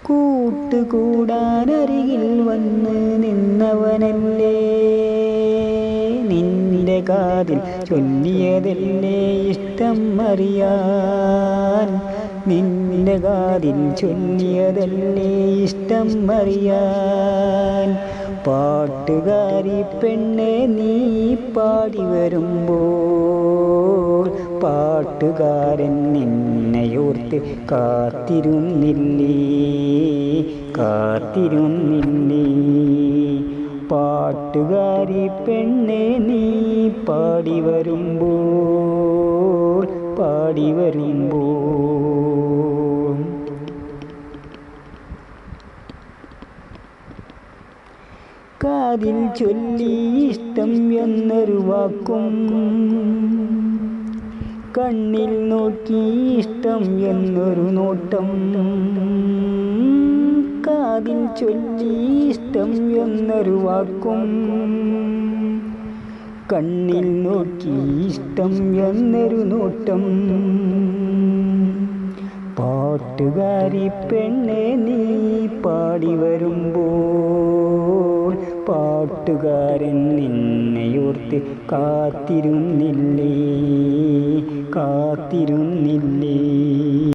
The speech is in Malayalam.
കൂട്ടുകൂടാനരികിൽ വന്ന് നിന്നവനല്ലേ, നിന്റെ കാതിൽ ചൊല്ലിയതല്ലേ ഇഷ്ടം അറിയാൻ, നിന്റെ കാതിൽ ചൊല്ലിയതല്ലേ ഇഷ്ടം അറിയാൻ. പാട്ടുകാരി പെണ്ണെ നീ പാടി വരുമ്പോൾ പാട്ടുകാരൻ നിന്നെയോർത്ത് കാത്തിരുന്നില്ലേ, കാത്തിരുന്നില്ലേ. പാട്ടുകാരി പെണ്ണെ നീ പാടി വരുമ്പോൾ പാടി വരുമ്പോൾ. കാതിൽ ചൊല്ലി ഇഷ്ടം എന്നൊരു വാക്കും, കണ്ണിൽ നോക്കി ഇഷ്ടം എന്നൊരു നോട്ടം. കാതിൽ ചൊല്ലി ഇഷ്ടം എന്നൊരു വാക്കും, കണ്ണിൽ നോക്കി ഇഷ്ടം എന്നൊരു നോട്ടം. പാട്ടുകാരി പെണ്ണെ നീ പാടി വരുമ്പോൾ പാട്ടുകാരൻ നിന്നെയോർത്ത് കാത്തിരുന്നില്ലേ, കാത്തിരുന്നില്ലേ.